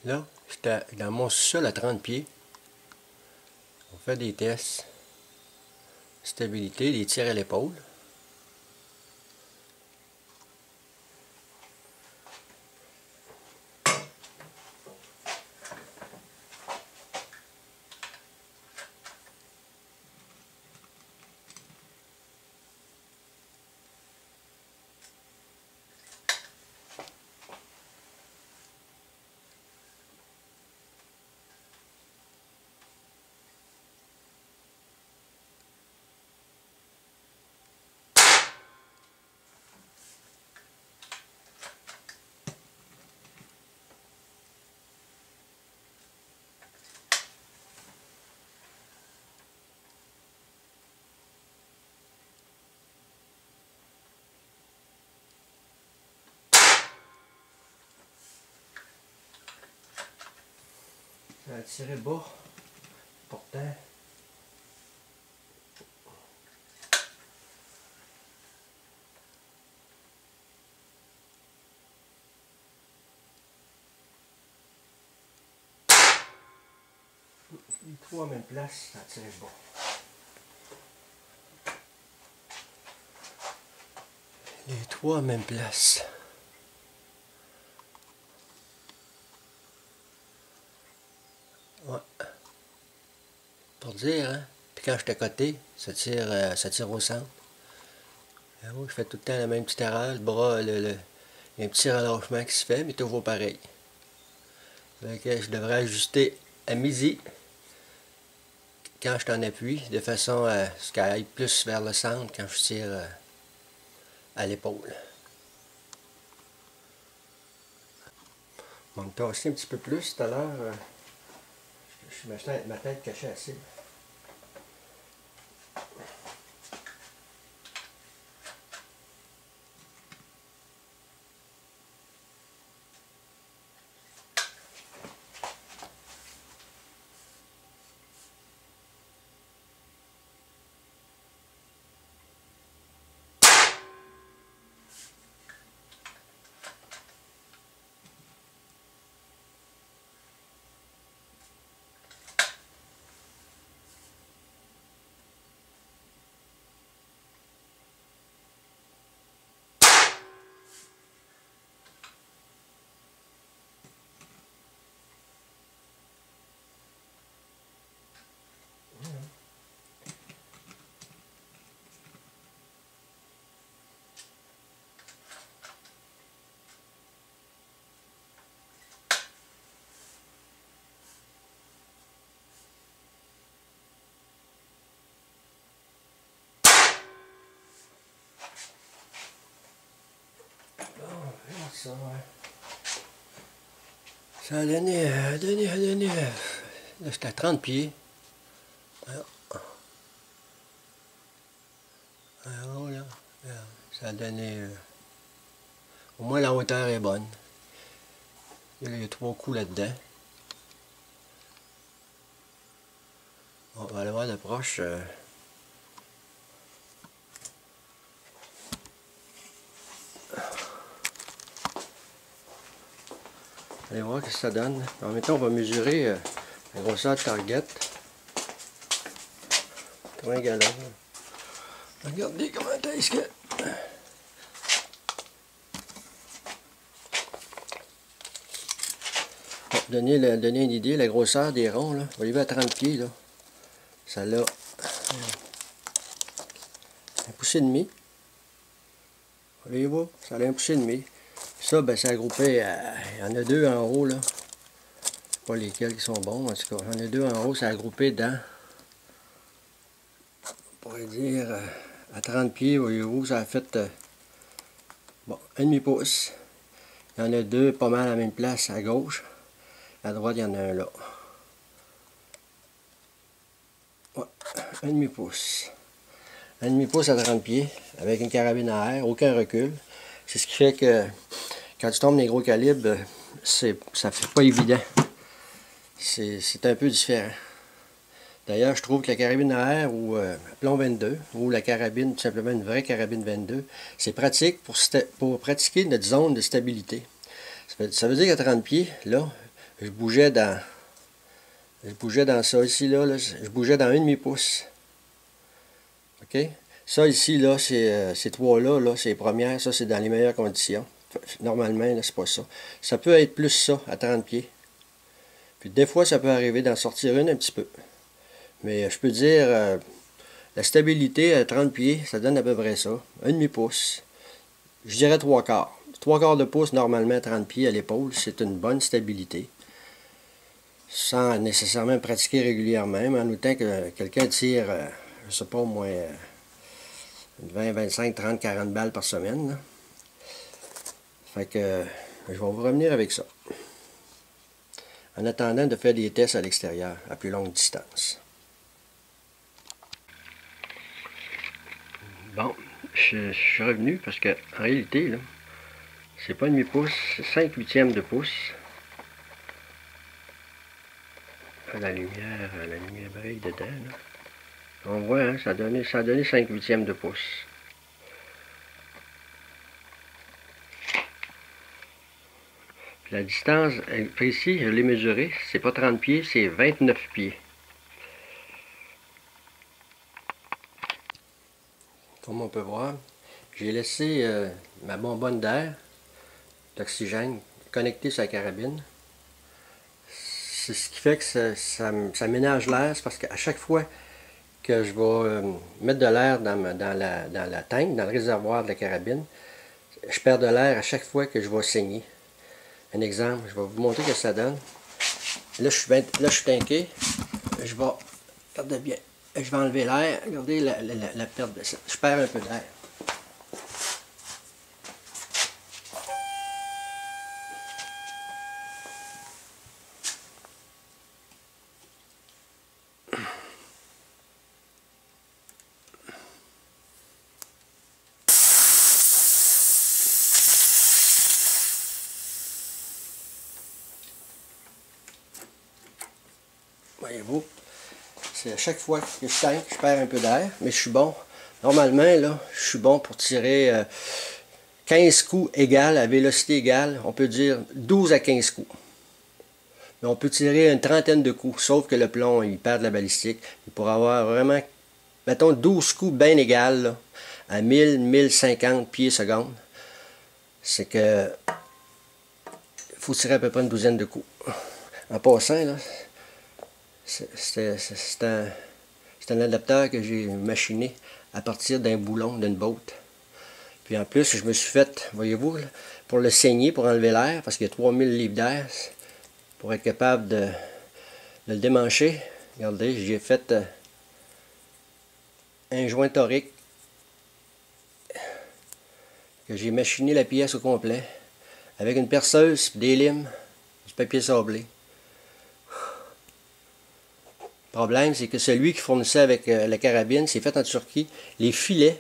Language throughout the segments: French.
Là, j'étais dans mon sous-sol à 30 pieds. On fait des tests. Stabilité, des tirs à l'épaule. Ça a tiré bas. Pourtant. Les trois en même place, ça a tiré bas. Les trois en même place. Ouais. Pour dire, hein. Puis quand je suis à côté, ça tire au centre. Ah oui, je fais tout le temps la même petite erreur. Le bras, il y a un petit relâchement qui se fait, mais toujours pareil. Donc, je devrais ajuster à midi quand je t'en appuie, de façon à ce qu'elle aille plus vers le centre quand je tire à l'épaule. On va me tasser un petit peu plus tout à l'heure. Je ma tête cachée assez. Ça, ouais. Ça a donné. Là, j'étais à 30 pieds. Alors là, ça a donné. Au moins, la hauteur est bonne. Il y a 3 coups là-dedans. On va aller voir de proche. Allez voir ce que ça donne. En même temps, on va mesurer la grosseur de target. 80 gallons. Regardez comment est-ce que... Bon, donner une idée, la grosseur des ronds, là. On va lever à 30 pieds, là. Ça a un pouce et demi. Voyez-vous, ça a un pouce et demi. Ça, ben, c'est groupé il y en a deux en haut, là. Pas lesquels qui sont bons, en tout cas. Il y en a deux en haut, ça a groupé dans... On pourrait dire à 30 pieds, voyez-vous, ça a fait bon, un demi-pouce. Il y en a deux pas mal à la même place à gauche. À droite, il y en a un là. Ouais, un demi-pouce. Un demi-pouce à 30 pieds, avec une carabine à air, aucun recul. C'est ce qui fait que quand tu tombes dans les gros calibres, ça fait pas évident. C'est un peu différent. D'ailleurs, je trouve que la carabine à air ou plomb 22, ou la carabine, tout simplement une vraie carabine 22, c'est pratique pour pratiquer notre zone de stabilité. Ça veut dire qu'à 30 pieds, là, je bougeais dans ça ici, là, je bougeais dans 1,5 pouce. OK? Ça ici, là, ces trois-là, là, c'est les premières, ça c'est dans les meilleures conditions. Normalement, là, c'est pas ça. Ça peut être plus ça, à 30 pieds. Puis des fois, ça peut arriver d'en sortir une un petit peu. Mais je peux dire, la stabilité à 30 pieds, ça donne à peu près ça. 1,5 pouce. Je dirais 3/4. 3/4 de pouce, normalement, à 30 pieds à l'épaule, c'est une bonne stabilité. Sans nécessairement pratiquer régulièrement, mais en autant que quelqu'un tire, je sais pas, au moins 20, 25, 30, 40 balles par semaine. Là. Fait que je vais vous revenir avec ça. En attendant de faire des tests à l'extérieur, à plus longue distance. Bon, je suis revenu parce que en réalité, là, c'est pas 1,5 pouce, c'est 5/8 de pouce. La lumière brille dedans. Là. On voit, hein, ça a donné 5/8 de pouce. Puis la distance précise, je l'ai mesurée, c'est pas 30 pieds, c'est 29 pieds. Comme on peut voir, j'ai laissé ma bonbonne d'air, d'oxygène, connectée sur la carabine. C'est ce qui fait que ça ménage l'air, c'est parce qu'à chaque fois que je vais mettre de l'air dans la tank, dans le réservoir de la carabine, je perds de l'air à chaque fois que je vais saigner. Un exemple, je vais vous montrer ce que ça donne. Là, je suis tanké. Je vais, regardez bien, je vais enlever l'air. Regardez la perte de ça. Je perds un peu d'air. Voyez-vous, c'est à chaque fois que je tank, je perds un peu d'air, mais je suis bon. Normalement, là, je suis bon pour tirer 15 coups égales, à vélocité égale. On peut dire 12 à 15 coups. Mais on peut tirer une trentaine de coups, sauf que le plomb, il perd de la balistique. Pour avoir vraiment, mettons, 12 coups bien égales, là, à 1000, 1050 pieds secondes, c'est que il faut tirer à peu près une douzaine de coups. En passant, là, c'est un adapteur que j'ai machiné à partir d'un boulon d'une botte. Puis en plus, je me suis fait, voyez-vous, pour le saigner, pour enlever l'air, parce qu'il y a 3000 livres d'air, pour être capable de le démancher. Regardez, j'ai fait un joint torique que j'ai machiné la pièce au complet avec une perceuse, des limes, du papier sablé. Le problème, c'est que celui qui fournissait avec la carabine, c'est fait en Turquie. Les filets,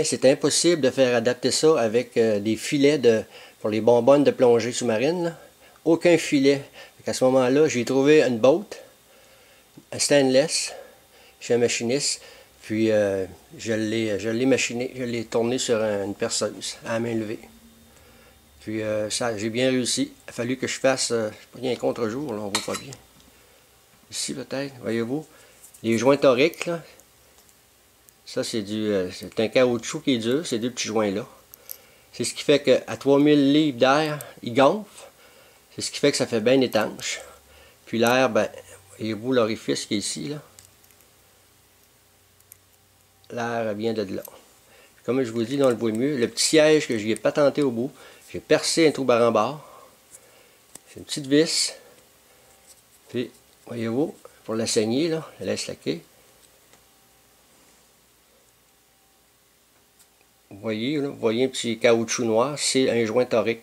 c'est impossible de faire adapter ça avec des filets pour les bonbonnes de plongée sous-marine. Là. Aucun filet. À ce moment-là, j'ai trouvé une botte, un stainless, chez un machiniste. Puis je l'ai machiné, je l'ai tourné sur une perceuse à la main levée. Puis j'ai bien réussi. Il a fallu que je fasse, pas bien un contre-jour, là, on voit pas bien. Ici peut-être, voyez-vous, les joints toriques, là, ça c'est un caoutchouc qui est dur, ces deux petits joints-là. C'est ce qui fait qu'à 3000 livres d'air, il gonfle. C'est ce qui fait que ça fait bien étanche. Puis l'air, ben, voyez-vous l'orifice qui est ici, là. L'air vient de là. Puis comme je vous dis, dans le voit mieux, le petit siège que j'y ai patenté au bout, j'ai percé un trou barre-en-barre. C'est une petite vis. Puis, voyez-vous, pour la saignée, là, je laisse laquer. Vous voyez, là, vous voyez un petit caoutchouc noir, c'est un joint torique.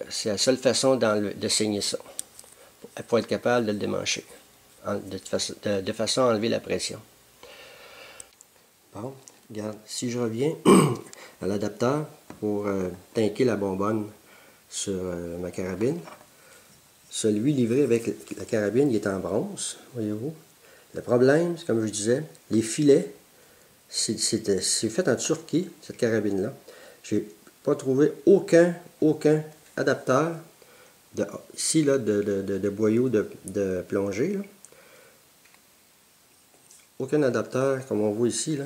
C'est la seule façon de saigner ça, pour être capable de le démancher, de façon à enlever la pression. Bon, regarde, si je reviens à l'adapteur pour tanker la bonbonne sur ma carabine, celui livré avec la carabine, il est en bronze, voyez-vous. Le problème, c'est comme je disais, les filets, c'est fait en Turquie, cette carabine-là. J'ai pas trouvé aucun adapteur ici là, de boyau de plongée. Là. Aucun adapteur comme on voit ici là,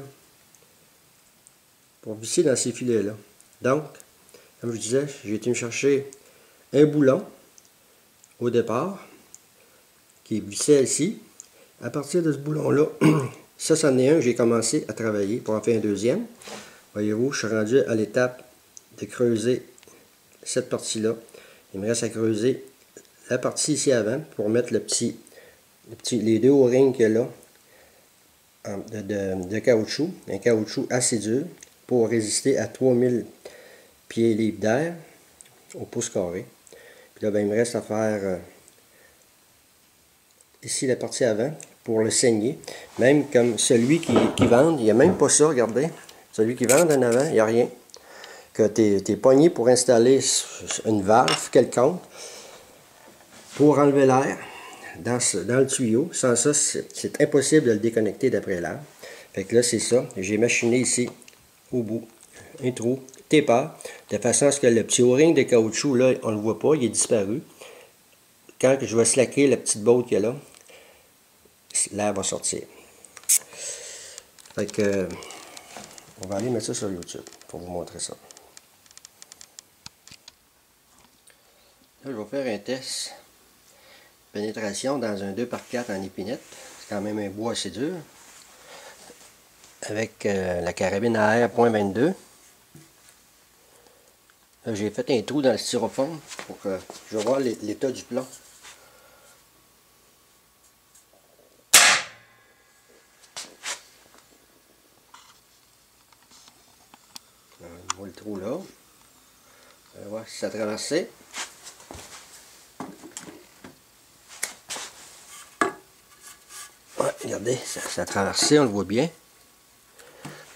pour visser dans ces filets-là. Donc, comme je disais, j'ai été me chercher un boulon au départ qui vissait ici. À partir de ce boulon-là, ça c'en est un, j'ai commencé à travailler pour en faire un deuxième. Voyez-vous, je suis rendu à l'étape de creuser cette partie-là. Il me reste à creuser la partie ici avant pour mettre les deux O-rings qu'il y a là de caoutchouc, un caoutchouc assez dur pour résister à 3000 pieds libres d'air au pouce carré. Puis là, ben, il me reste à faire ici la partie avant pour le saigner. Même comme celui qui vend, il n'y a même pas ça, regardez. Celui qui vend en avant, il n'y a rien. Que tu es pogné pour installer une valve quelconque pour enlever l'air dans le tuyau. Sans ça, c'est impossible de le déconnecter d'après l'air. Fait que là, c'est ça. J'ai machiné ici, au bout, un trou TEPA, de façon à ce que le petit O-ring de caoutchouc, là, on ne le voit pas, il est disparu. Quand je vais slacker la petite botte qu'il y a là, l'air va sortir. Fait que, on va aller mettre ça sur YouTube pour vous montrer ça. Là, je vais faire un test pénétration dans un 2x4 en épinette. C'est quand même un bois assez dur. Avec la carabine à air .22. Là, j'ai fait un trou dans le styrofoam pour que je vais voir l'état du plomb. On voit le trou là. On va voir si ça a traversé. Ouais, regardez, ça a traversé, on le voit bien.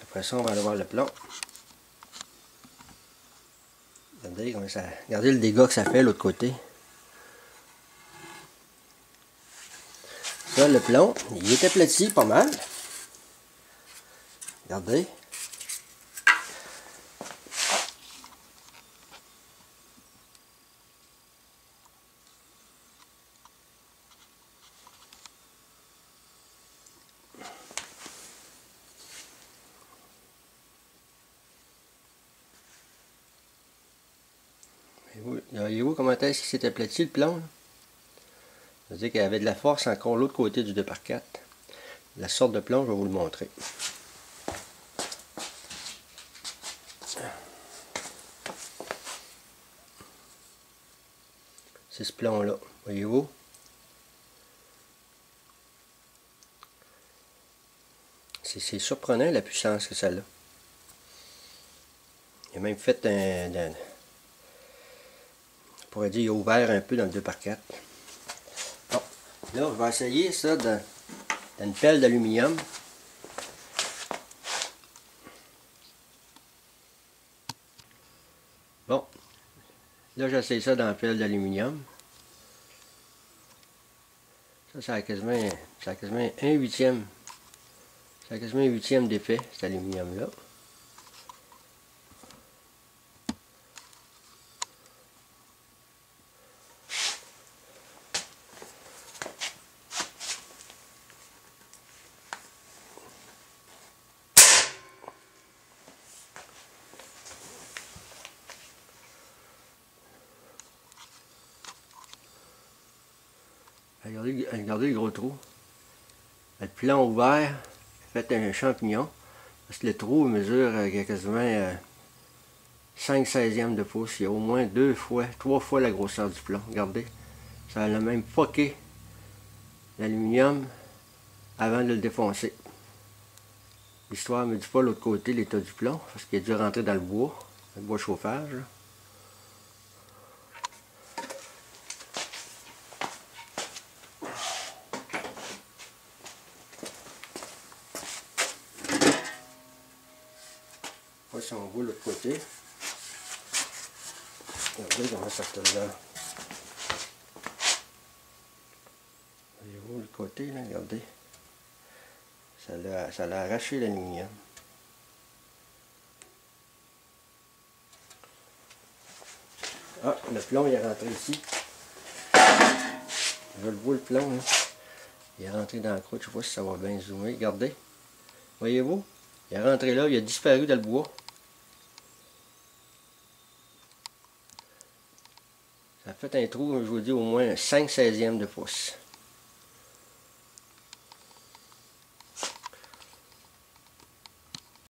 Après ça, on va aller voir le plomb. Regardez, regardez le dégât que ça fait de l'autre côté. Ça, le plomb, il est aplati pas mal. Regardez. Voyez-vous comment est-ce qu'il s'est aplati le plomb? C'est-à-dire qu'il y avait de la force encore l'autre côté du 2x4. La sorte de plomb, je vais vous le montrer. C'est ce plomb-là, voyez-vous? C'est surprenant la puissance que ça a. Il a même fait on pourrait dire, il a ouvert un peu dans le 2x4. Bon, là, je vais essayer ça dans une pelle d'aluminium. Bon, là, j'essaye ça dans la pelle d'aluminium. Ça a quasiment un huitième. Ça a quasiment un huitième d'effet, cet aluminium-là. Regardez le gros trou. Le plomb ouvert, fait un champignon. Parce que le trou mesure quasiment 5/16 de pouce. Il y a au moins 3 fois la grosseur du plomb. Regardez. Ça a même foqué l'aluminium avant de le défoncer. L'histoire ne me dit pas l'autre côté l'état du plomb. Parce qu'il a dû rentrer dans le bois chauffage. Là. Si on voit l'autre côté, regardez comment ça se là. Voyez-vous le côté là, regardez. Ça l'a arraché l'aluminium. Ah, le plomb il est rentré ici. Je le vois le plomb. Hein. Il est rentré dans la croûte. Je sais pas si ça va bien zoomer. Regardez. Voyez-vous? Il est rentré là. Il a disparu dans le bois. Ça a fait un trou, je vous dis, au moins 5/16e de pouce.